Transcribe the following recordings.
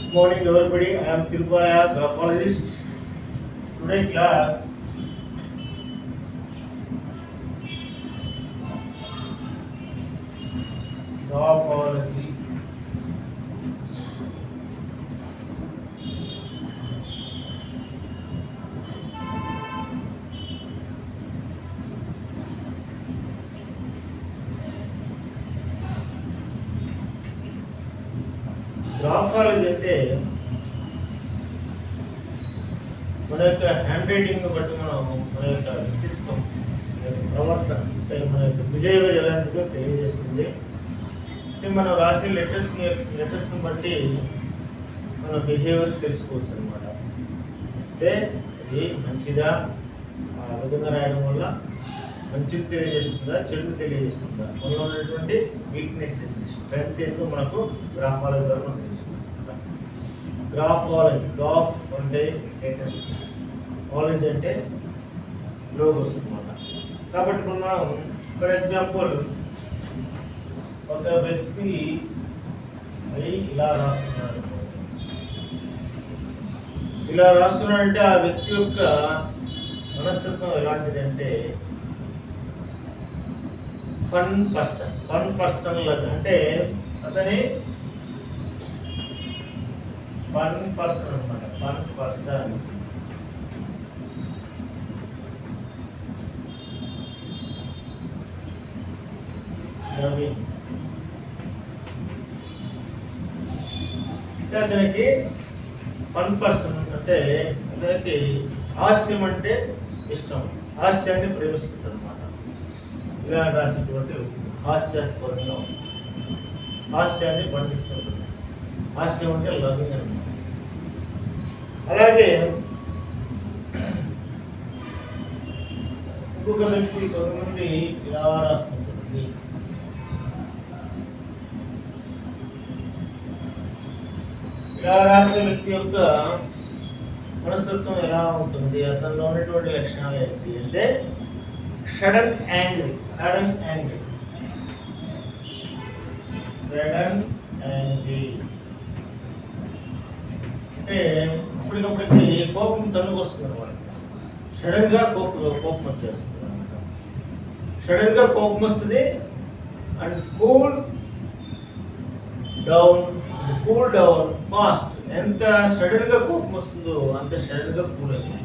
Good morning everybody, I am Tirupalaya, graphologist. Today class graphology. Graphology అంటే మన యొక్క hand writing బట్టి మన యొక్క వ్యక్తిత్వం ప్రవర్తన అంటే మన యొక్క బిహేవియర్ ఎలాంటిదో తెలియజేస్తుంది. అంటే మనం రాసే లెటర్స్ని బట్టి మన బిహేవియర్ తెలుసుకోవచ్చు అనమాట. అంటే అది మంచిదా, ఆ విధంగా రాయడం వల్ల మంచిది తెలియజేస్తుందా, చెడు తెలియజేస్తుందా, మనలో ఉన్నటువంటి వీక్నెస్ స్ట్రెంగ్త్ ఏంటో మనకు గ్రాఫాలజీ ద్వారా మనం తెలుసుకుంటాం. గ్రాఫాలజీ, గ్రాఫ్ అంటే లెటర్స్, కాలేజ్ అంటే లోగోస్ అనమాట. కాబట్టి ఇప్పుడు మనం ఫర్ ఎగ్జాంపుల్ ఒక వ్యక్తి ఇలా రాస్తున్నాడంటే ఆ వ్యక్తి యొక్క మనస్తత్వం ఎలాంటిది అంటే ఫన్ పర్సన్ లాగా, అంటే అతని ఫన్ పర్సన్ అనమాట. ఫన్ పర్సన్ అతనికి ఫన్ పర్సన్ అంటే అతనికి హాస్యం అంటే ఇష్టం, హాస్యాన్ని ప్రేమిస్తుంటాడు అనమాట. ఇలా రాసినటువంటి హాస్యాస్పదంగా హాస్యాన్ని పండిస్తుంటుంది. హాస్యం అంటే లవింగ్ అనమాట. అలాగే ఇంకొక వ్యక్తి కొంతమంది ఇలా రాస్తుంటుంది. ఇలా రాసే వ్యక్తి యొక్క మనస్తత్వం ఎలా ఉంటుంది, అతనిలో ఉన్నటువంటి లక్షణాలు ఏంటి అంటే సడన్ యాంగిల్ అంటే అప్పటికప్పటికి కోపం తనుకు వస్తుంది అనమాట. సడన్గా కోపం వచ్చేస్తుంది అనమాట. సడన్గా కోపం వస్తుంది అండ్ కూల్ డౌన్ ఫాస్ట్. ఎంత సడన్గా కోపం వస్తుందో అంత సడన్గా కూల్ అవుతుంది.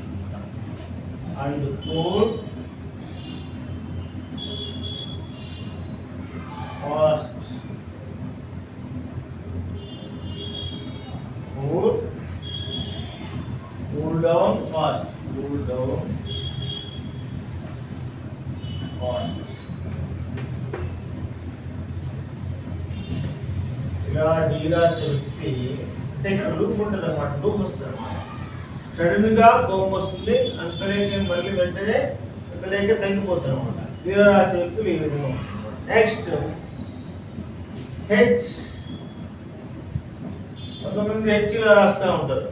And cool fast, cool down fast. ఇలా రాసే వ్యక్తి అంటే ఇక్కడ లూప్ ఉంటుంది అనమాట. లూప్ వస్తుంది అనమాట. సడన్గా కోపం వస్తుంది, అంతరేక మళ్ళీ వెంటనే అంతరేక తగ్గిపోతుంది అనమాట. ఇలా రాసే వ్యక్తులు ఈ విధంగా ఉంటుంది. Next H. కొంతమంది హెచ్ ఇలా రాస్తూ ఉంటారు.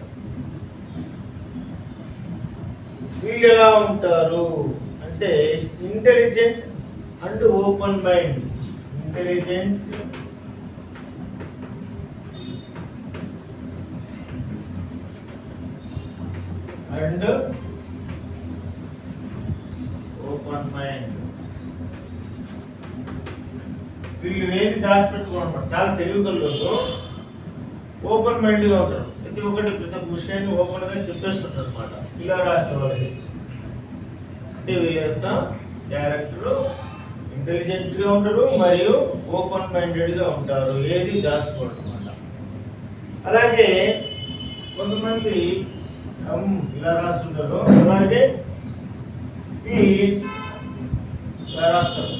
వీళ్ళు ఎలా ఉంటారు అంటే intelligent and open mind. Intelligent and open mind. వీళ్ళు ఏది దాచిపెట్టుకోవడం చాలా తెలివికల్లో ఓపెన్ మైండ్గా ఉంటారు. ప్రతి ఒక్కటి విషయాన్ని ఓపెన్గా చెప్పేస్తుంటారు అనమాట. ఇలా రాసేవాళ్ళు అంటే వీళ్ళ యొక్క క్యారెక్టర్ ఇంటెలిజెంట్గా ఉంటారు మరియు ఓపెన్ మైండెడ్గా ఉంటారు, ఏది దాచుకోవడం అనమాట. అలాగే కొంతమంది ఇలా రాస్తుంటారు. అలాగే ఇలా రాస్తారు.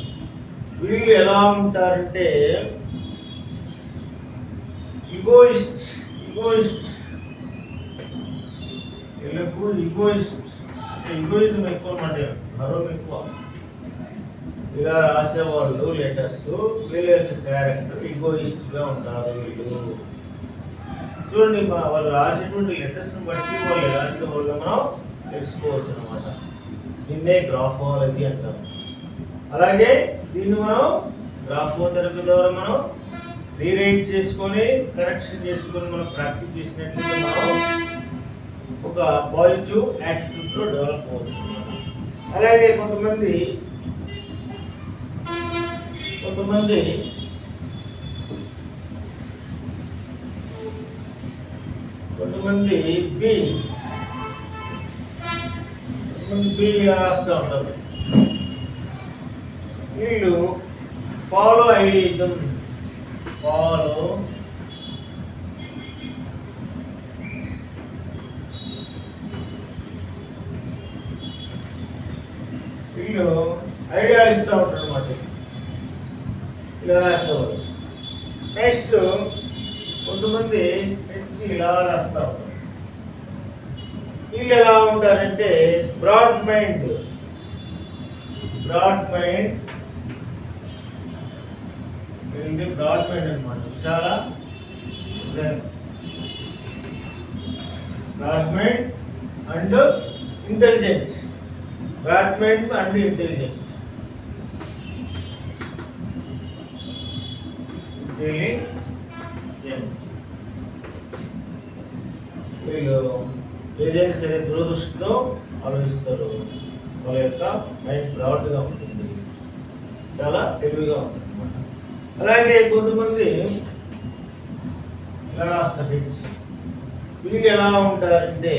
వీళ్ళు ఎలా ఉంటారంటే ఈగోయిస్ట్. వీళ్ళకు ఈగోయిజం ఎక్కువ అన్నమాట, గర్వం ఎక్కువ. ఇలా రాసేవాళ్ళు లెటర్స్ వీళ్ళ యొక్క క్యారెక్టర్ ఈగోయిస్ట్గా ఉంటారు. వీళ్ళు చూడండి, వాళ్ళు రాసేటువంటి లెటర్స్ని బట్టి వాళ్ళు ఎలాంటి వాళ్ళు మనం తెలుసుకోవచ్చు అనమాట. దీన్నే గ్రాఫాలజీ అంటాం. అలాగే దీన్ని మనం గ్రాఫోథెరపీ ద్వారా మనం రీరైట్ చేసుకొని కరెక్షన్ చేసుకొని మనం ప్రాక్టీస్ చేసినట్లయితే మనం ఒక పాజిటివ్ యాటిట్యూడ్లో డెవలప్ అవ్వచ్చు. అలాగే కొంతమంది బి రాస్తూ ఉంటారు. వీళ్ళు ఫాలో ఐడియిజం, వీళ్ళు ఐడియాలు ఇస్తూ ఉంటారు అన్నమాట. ఇలా రాసేవారు. నెక్స్ట్ కొంతమంది ఇలా రాస్తూ ఉంటారు. వీళ్ళు ఎలా ఉంటారంటే బ్రాడ్ మైండ్ అన్నమాట. చాలా బ్రాడ్ మైండ్ అండ్ ఇంటెలిజెంట్. వీళ్ళు ఏదైనా సరే దురదృష్టితో ఆలోచిస్తారు. వాళ్ళ యొక్క మైండ్ బ్రాడ్గా ఉంటుంది, చాలా తెలివిగా ఉంటుంది అన్నమాట. అలాగే కొంతమంది ఇలా రాస్తారు. వీళ్ళు ఎలా ఉంటారంటే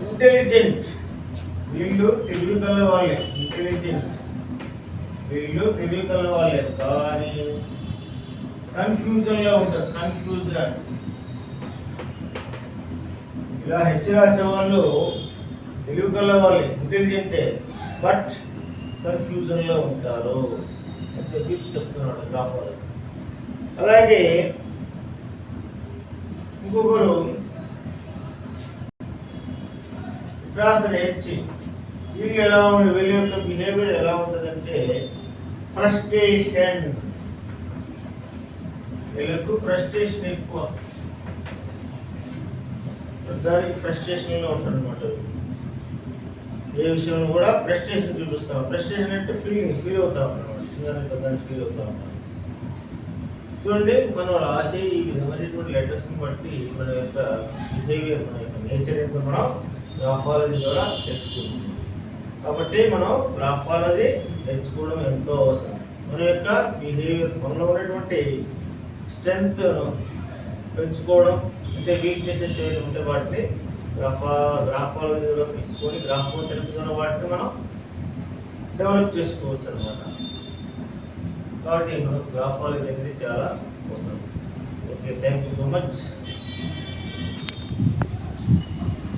ఇంటెలిజెంట్. వీళ్ళు తెలివి కల వాళ్ళే, కానీ కన్ఫ్యూజన్లో ఉంటారు. ఇలా హెచ్చరాసే వాళ్ళు తెలివి కల వాళ్ళే, ఇంటెలిజెంటే, బట్ కన్ఫ్యూజన్లో ఉంటారు అని చెప్తున్నాడు గ్రాఫర్. అలాగే ఇంకొకరు రాసిన హెచ్చి. వీళ్ళు ఎలా ఉంది, వీళ్ళ యొక్క బిహేవియర్ ఎలా ఉంటుందంటే ఫ్రస్ట్రేషన్. వీళ్ళకు ఫ్రస్ట్రేషన్ ఎక్కువ, దానికి ఫ్రస్ట్రేషన్లో ఉంటారు అనమాట. ఏ విషయంలో కూడా ఫ్రస్ట్రేషన్ చూపిస్తాం. ఫ్రస్ట్రేషన్ అంటే ఫీల్ అవుతాం అన్నమాట. ఫీల్ అవుతాం. చూడండి, మనం రాసే ఈ విధమైనటువంటి లెటర్స్ని బట్టి మన యొక్క బిహేవియర్, మన యొక్క నేచర్ ఏంటో మనం గ్రాఫాలజీ ద్వారా తెలుసుకుంటాం. కాబట్టి మనం గ్రాఫాలజీ నేర్చుకోవడం ఎంతో అవసరం. మన యొక్క బిహేవియర్, మనలో ఉన్నటువంటి స్ట్రెంగ్త్ను పెంచుకోవడం, అంటే వీక్నెసెస్ ఏమైనా ఉంటే వాటిని గ్రాఫాలజీ ద్వారా తీసుకొని థెరపీ ద్వారా వాటిని మనం డెవలప్ చేసుకోవచ్చు అన్నమాట. కాబట్టి మనం గ్రాఫాలజీ అనేది చాలా అవసరం. Okay, thank you so much.